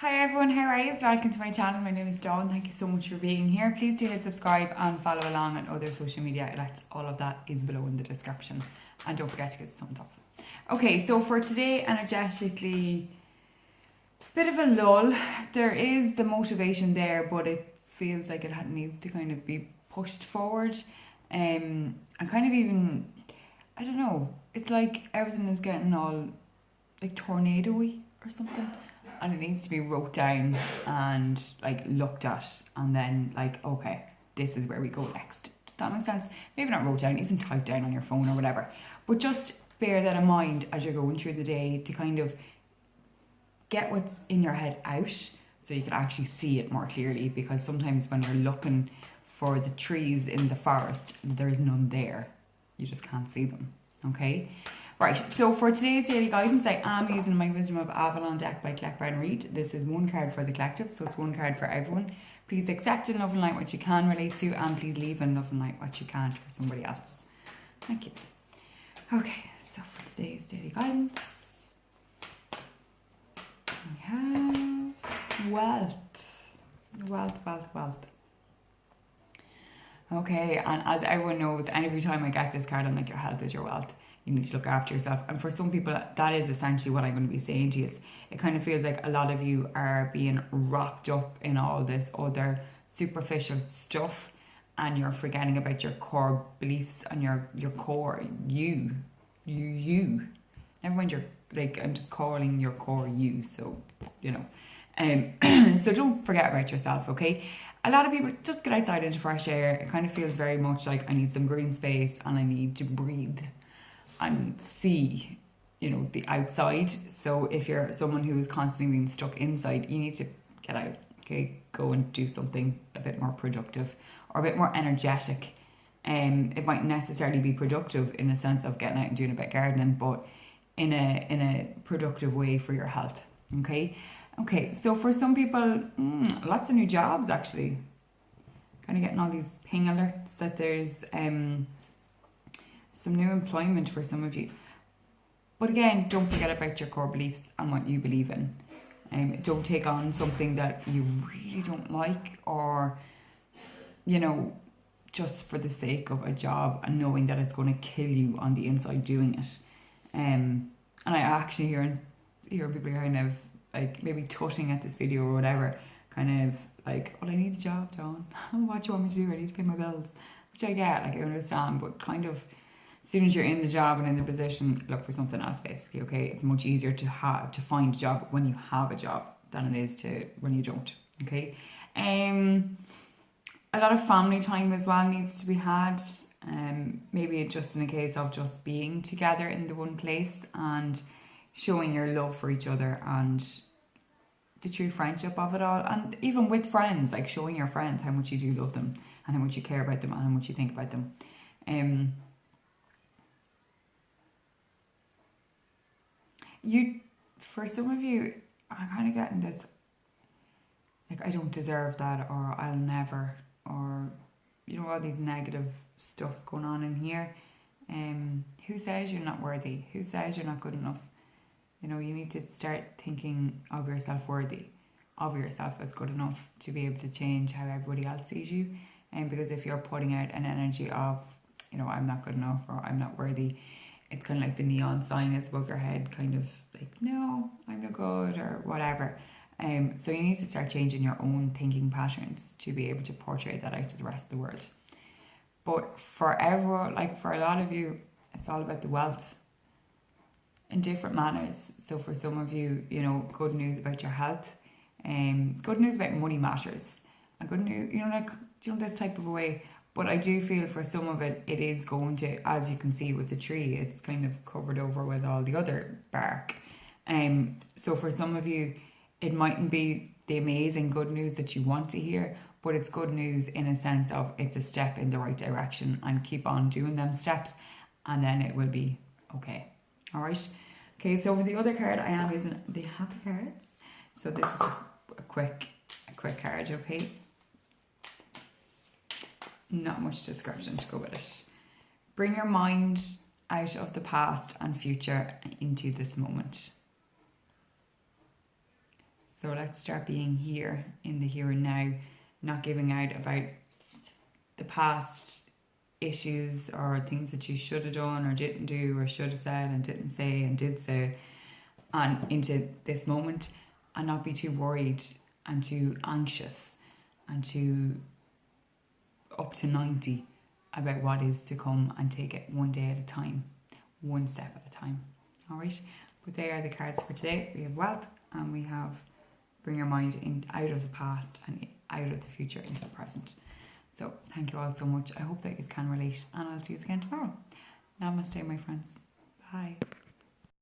Hi everyone, how are you? Welcome to my channel. My name is Dawn. Thank you so much for being here. Please do hit subscribe and follow along on other social media outlets. All of that is below in the description. And don't forget to give us a thumbs up. Okay, so for today, energetically, bit of a lull. There is the motivation there, but it feels like it needs to kind of be pushed forward. And kind of even, I don't know, it's like everything is getting all like tornado-y or something. And it needs to be wrote down and like looked at, and then like, okay, this is where we go next. Does that make sense? Maybe not wrote down, even type down on your phone or whatever, but just bear that in mind as you're going through the day to kind of get what's in your head out so you can actually see it more clearly, because sometimes when you're looking for the trees in the forest, there's none there. You just can't see them. Okay. Right, so for today's daily guidance, I am using my Wisdom of Avalon deck by Collect Brown Reed. This is one card for the collective, so it's one card for everyone. Please accept in love and light what you can relate to, and please leave in love and light what you can't for somebody else. Thank you. Okay, so for today's daily guidance, we have wealth. Wealth. Okay, and as everyone knows, every time I get this card, I'm like, your health is your wealth. You need to look after yourself. And for some people, that is essentially what I'm going to be saying to you. It kind of feels like a lot of you are being wrapped up in all this other superficial stuff, and you're forgetting about your core beliefs and your core you. Never mind your, like, I'm just calling your core you, so you know. So don't forget about yourself, okay? A lot of people just get outside into fresh air. It kind of feels very much like I need some green space and I need to breathe and see, you know, the outside. So if you're someone who is constantly being stuck inside, you need to get out, okay? Go and do something a bit more productive or a bit more energetic. It might necessarily be productive in the sense of getting out and doing a bit of gardening, but in a productive way for your health, okay? Okay, so for some people, lots of new jobs actually. Kind of getting all these ping alerts that there's some new employment for some of you. But again, don't forget about your core beliefs and what you believe in. Don't take on something that you really don't like, or, you know, just for the sake of a job and knowing that it's going to kill you on the inside doing it. And I actually hear people kind of like maybe tutting at this video or whatever, kind of like, well, I need the job, Dawn. What do you want me to do? I need to pay my bills. Which I get, like I understand, but kind of as soon as you're in the job and in the position, look for something else basically, okay? It's much easier to find a job when you have a job than it is to when you don't, okay? A lot of family time as well needs to be had. Maybe just in a case of just being together in the one place and showing your love for each other and the true friendship of it all. And even with friends, like showing your friends how much you do love them and how much you care about them and how much you think about them. For some of you, I'm kind of getting this, like, I don't deserve that, or I'll never, or, you know, all these negative stuff going on in here. Who says you're not worthy? Who says you're not good enough? You know, you need to start thinking of yourself worthy, of yourself as good enough to be able to change how everybody else sees you. And because if you're putting out an energy of, you know, I'm not good enough or I'm not worthy, it's kind of like the neon sign is above your head, kind of like, no, I'm no good or whatever. So you need to start changing your own thinking patterns to be able to portray that out to the rest of the world. But for everyone, like for a lot of you, it's all about the wealth in different manners. So for some of you, you know, good news about your health, good news about money matters, and good news, you know, like, you know, this type of a way. But I do feel for some of it, it is going to, as you can see with the tree, it's kind of covered over with all the other bark. So for some of you, it mightn't be the amazing good news that you want to hear, but it's good news in a sense of it's a step in the right direction, and keep on doing them steps and then it will be okay. All right. Okay, so with the other card, I am using the happy cards. So this is just a quick card, okay? Not much description to go with it. Bring your mind out of the past and future and into this moment. So let's start being here in the here and now, not giving out about the past issues or things that you should have done or didn't do or should have said and didn't say and did say, and into this moment, and not be too worried and too anxious and too up to 90 about what is to come, and take it one day at a time, one step at a time. All right, but they are the cards for today. We have wealth and we have bring your mind in out of the past and out of the future into the present. So thank you all so much. I hope that you can relate, and I'll see you again tomorrow. Namaste, my friends. Bye.